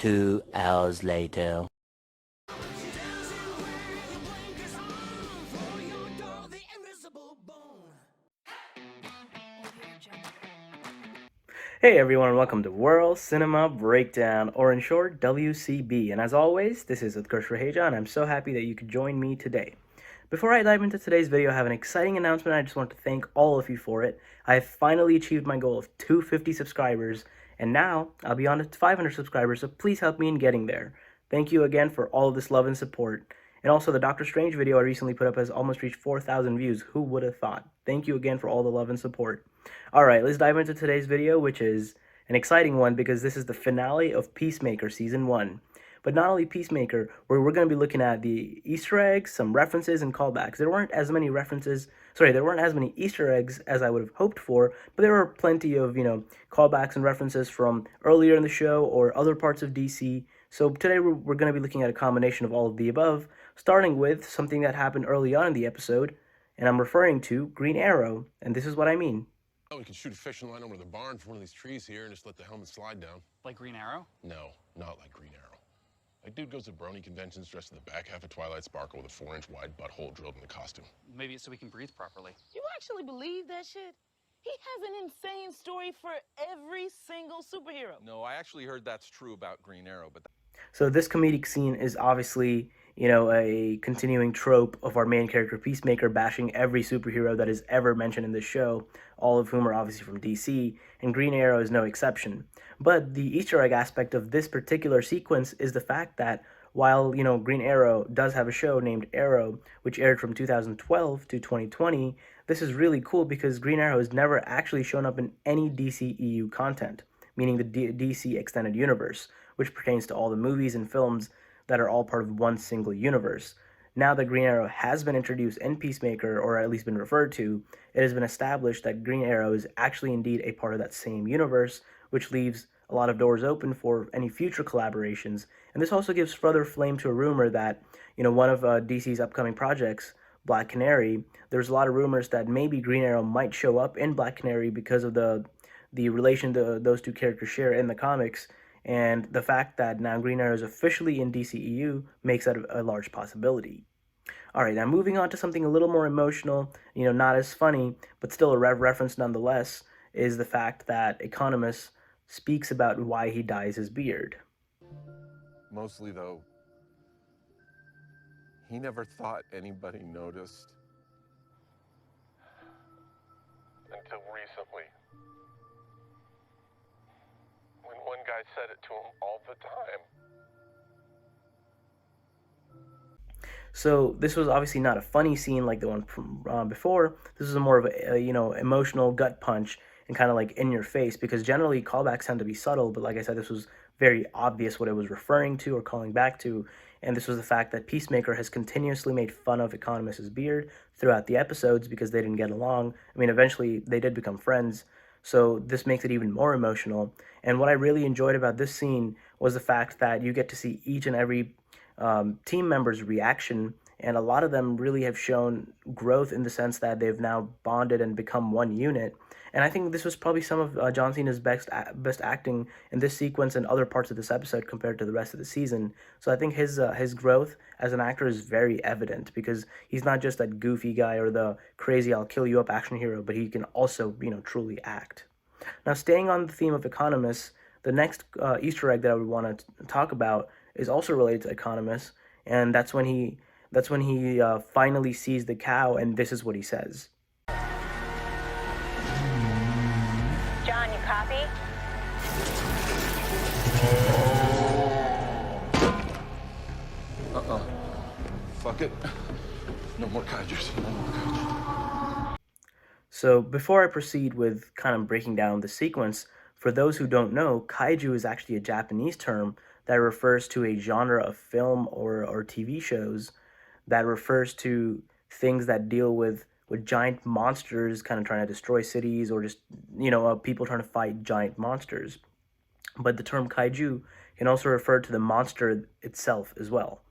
2 hours later. Hey everyone, welcome to World Cinema Breakdown, or in short, WCB. And as always, this is Utkarsh Raheja, and I'm so happy that you could join me today. Before I dive into today's video, I have an exciting announcement. I just want to thank all of you for it. I have finally achieved my goal of 250 subscribers, and now I'll be on to 500 subscribers, so please help me in getting there. Thank you again for all of this love and support. And also, the Doctor Strange video I recently put up has almost reached 4,000 views. Who would have thought? Thank you again for all the love and support. Alright, let's dive into today's video, which is an exciting one because this is the finale of Peacemaker Season 1. But not only Peacemaker, where we're going to be looking at the Easter eggs, some references, and callbacks. There weren't as many Easter eggs as I would have hoped for, but there were plenty of, callbacks and references from earlier in the show or other parts of DC. So today we're going to be looking at a combination of all of the above, starting with something that happened early on in the episode, and I'm referring to Green Arrow, and this is what I mean. Oh, we could shoot a fishing line over the barn for one of these trees here and just let the helmet slide down. Like Green Arrow? No, not like Green Arrow. That dude goes to brony conventions dressed in the back half of Twilight Sparkle with a 4-inch wide butthole drilled in the costume. Maybe it's so we can breathe properly. You actually believe that shit? He has an insane story for every single superhero. No, I actually heard that's true about Green Arrow, but... So this comedic scene is obviously, a continuing trope of our main character Peacemaker bashing every superhero that is ever mentioned in this show, all of whom are obviously from DC, and Green Arrow is no exception. But the Easter egg aspect of this particular sequence is the fact that while, Green Arrow does have a show named Arrow, which aired from 2012 to 2020, this is really cool because Green Arrow has never actually shown up in any DCEU content, meaning the DC Extended Universe, which pertains to all the movies and films that are all part of one single universe. Now that Green Arrow has been introduced in Peacemaker, or at least been referred to, it has been established that Green Arrow is actually indeed a part of that same universe, which leaves a lot of doors open for any future collaborations. And this also gives further flame to a rumor that, one of DC's upcoming projects, Black Canary, there's a lot of rumors that maybe Green Arrow might show up in Black Canary because of the relation those two characters share in the comics, and the fact that now Green Arrow is officially in DCEU makes that a large possibility. Alright, now moving on to something a little more emotional, not as funny, but still a reference nonetheless, is the fact that Economos speaks about why he dyes his beard. Mostly, though, he never thought anybody noticed. Until recently. When one guy said it to him all the time. So this was obviously not a funny scene like the one from before. This was more of a emotional gut punch and kind of like in your face, because generally callbacks tend to be subtle, but like I said, this was very obvious what it was referring to or calling back to, and this was the fact that Peacemaker has continuously made fun of Economos' beard throughout the episodes because they didn't get along. I mean, eventually they did become friends, so this makes it even more emotional. And what I really enjoyed about this scene was the fact that you get to see each and every team member's reaction, and a lot of them really have shown growth in the sense that they've now bonded and become one unit. And I think this was probably some of John Cena's best acting in this sequence and other parts of this episode compared to the rest of the season. So I think his growth as an actor is very evident, because he's not just that goofy guy or the crazy I'll kill you up action hero, but he can also truly act. Now, staying on the theme of Economos, the next Easter egg that I would want to talk about is also related to Economos, and that's when he finally sees the cow, and this is what he says. John, you copy? Fuck it. No more kaijus. No more kaijus. So before I proceed with kind of breaking down the sequence, for those who don't know, Kaiju is actually a Japanese term that refers to a genre of film or TV shows that refers to things that deal with giant monsters kind of trying to destroy cities, or just, people trying to fight giant monsters. But the term kaiju can also refer to the monster itself as well.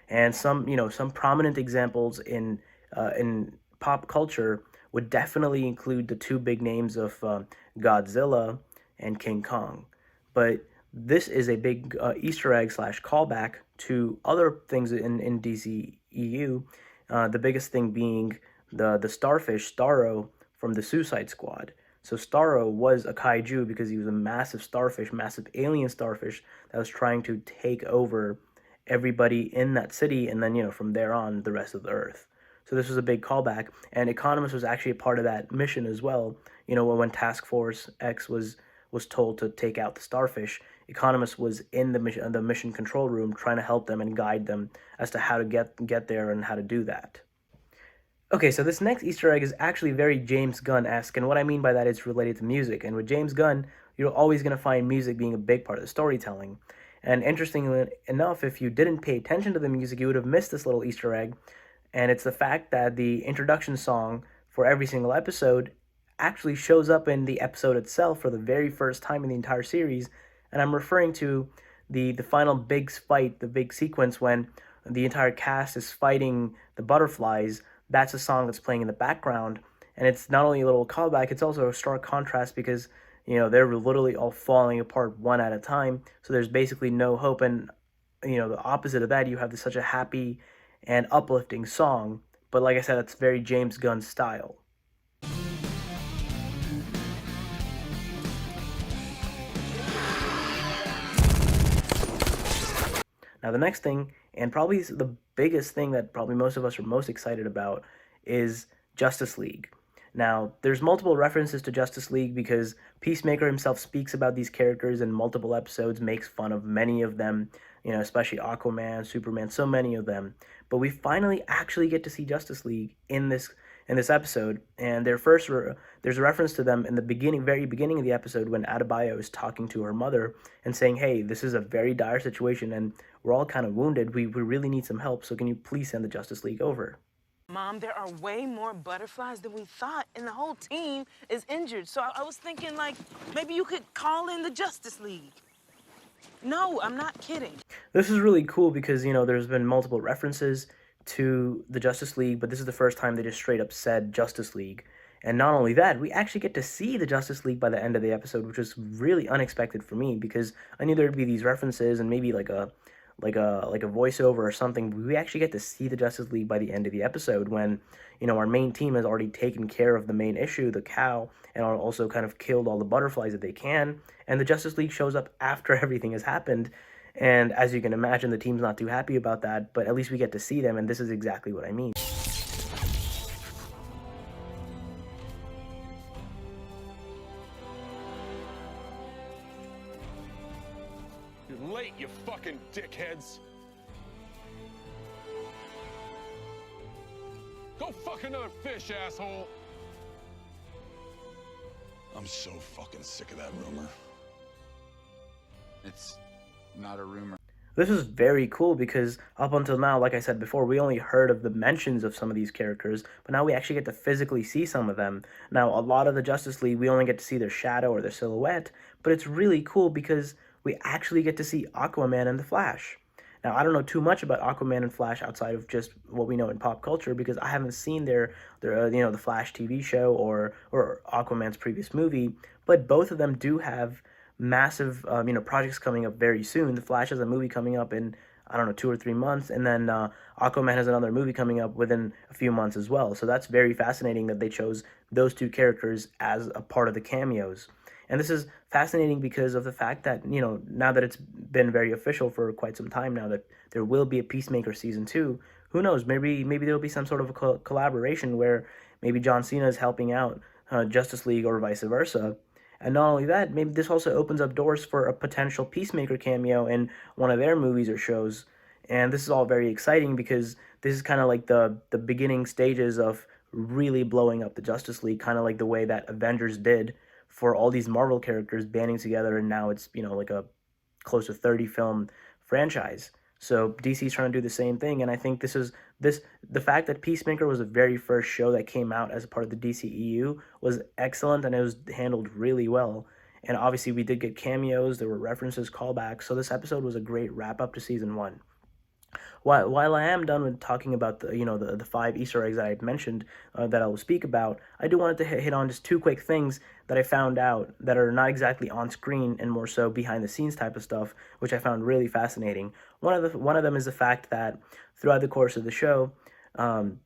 And some prominent examples in pop culture would definitely include the two big names of Godzilla and King Kong. But this is a big Easter egg slash callback to other things in DCEU. The biggest thing being the starfish Starro from the Suicide Squad. So Starro was a kaiju because he was a massive starfish, massive alien starfish that was trying to take over everybody in that city, and then from there on the rest of the Earth. So this was a big callback, and Economos was actually a part of that mission as well. When Task Force X was told to take out the starfish, Economos was in the mission control room trying to help them and guide them as to how to get there and how to do that. Okay, so this next Easter egg is actually very James Gunn-esque, and what I mean by that is related to music. And with James Gunn, you're always going to find music being a big part of the storytelling. And interestingly enough, if you didn't pay attention to the music, you would have missed this little Easter egg. And it's the fact that the introduction song for every single episode actually shows up in the episode itself for the very first time in the entire series. And I'm referring to the final big fight, the big sequence when the entire cast is fighting the butterflies. That's a song that's playing in the background. And it's not only a little callback, it's also a stark contrast because, they're literally all falling apart one at a time. So there's basically no hope. And, the opposite of that, you have such a happy and uplifting song. But like I said, that's very James Gunn style. Now the next thing, and probably the biggest thing that probably most of us are most excited about, is Justice League. Now, there's multiple references to Justice League because Peacemaker himself speaks about these characters in multiple episodes, makes fun of many of them, especially Aquaman, Superman, so many of them. But we finally actually get to see Justice League in this episode, and there's a reference to them in the very beginning of the episode when Adebayo is talking to her mother and saying, hey, this is a very dire situation and we're all kind of wounded. We really need some help, so can you please send the Justice League over? Mom, there are way more butterflies than we thought, and the whole team is injured. So I was thinking, maybe you could call in the Justice League. No, I'm not kidding. This is really cool because, there's been multiple references to the Justice League, but this is the first time they just straight up said Justice League. And not only that, we actually get to see the Justice League by the end of the episode, which was really unexpected for me because I knew there'd be these references and maybe like a voiceover or something. We actually get to see the Justice League by the end of the episode when, our main team has already taken care of the main issue, the cow, and also kind of killed all the butterflies that they can. And the Justice League shows up after everything has happened. And as you can imagine, the team's not too happy about that, but at least we get to see them, and this is exactly what I mean. You're late, you fucking dickheads. Go fuck another fish, asshole. I'm so fucking sick of that rumor. It's not a rumor. This is very cool because up until now, like I said before, we only heard of the mentions of some of these characters, but now we actually get to physically see some of them. Now, a lot of the Justice League, we only get to see their shadow or their silhouette, but it's really cool because we actually get to see Aquaman and the Flash. Now, I don't know too much about Aquaman and Flash outside of just what we know in pop culture because I haven't seen their the Flash TV show or Aquaman's previous movie, but both of them do have massive projects coming up very soon. The Flash has a movie coming up in 2 or 3 months, and then Aquaman has another movie coming up within a few months as well. So that's very fascinating that they chose those two characters as a part of the cameos. And this is fascinating because of the fact that, now that it's been very official for quite some time now that there will be a Peacemaker season 2, who knows, maybe there'll be some sort of a collaboration where maybe John Cena is helping out Justice League or vice versa. And not only that, maybe this also opens up doors for a potential Peacemaker cameo in one of their movies or shows. And this is all very exciting because this is kind of like the beginning stages of really blowing up the Justice League, kind of like the way that Avengers did for all these Marvel characters banding together, and now it's, like a close to 30 film franchise. So DC's trying to do the same thing, and I think the fact that Peacemaker was the very first show that came out as a part of the DCEU was excellent, and it was handled really well. And obviously we did get cameos, there were references, callbacks, so this episode was a great wrap-up to Season 1. While I am done with talking about the 5 Easter eggs that I mentioned that I will speak about, I do want to hit on just 2 quick things that I found out that are not exactly on screen and more so behind the scenes type of stuff, which I found really fascinating. One of them is the fact that throughout the course of the show, um,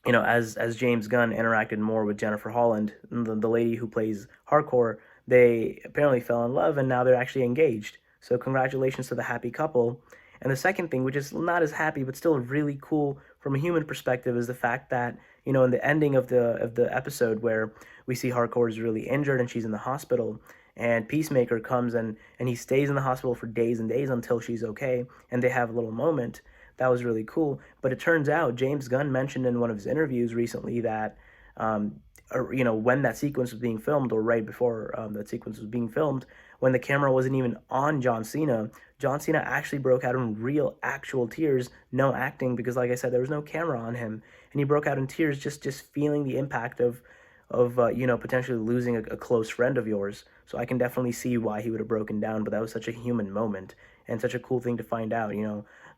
as James Gunn interacted more with Jennifer Holland, the lady who plays Hardcore, they apparently fell in love and now they're actually engaged. So congratulations to the happy couple. And the second thing, which is not as happy but still really cool from a human perspective, is the fact that in the ending of the episode where we see Hardcore is really injured and she's in the hospital, and Peacemaker comes and he stays in the hospital for days and days until she's okay, and they have a little moment. That was really cool. But it turns out James Gunn mentioned in one of his interviews recently that, when that sequence was being filmed, or right before that sequence was being filmed, when the camera wasn't even on John Cena, John Cena actually broke out in real, actual tears, no acting, because like I said, there was no camera on him, and he broke out in tears just feeling the impact of potentially losing a close friend of yours. So I can definitely see why he would have broken down, but that was such a human moment and such a cool thing to find out,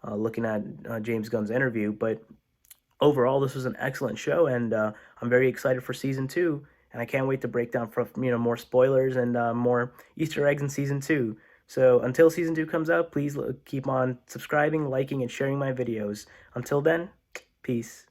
looking at James Gunn's interview. But overall, this was an excellent show, and I'm very excited for season 2, and I can't wait to break down for more spoilers and more Easter eggs in season 2. So until season 2 comes out, please keep on subscribing, liking, and sharing my videos. Until then, peace.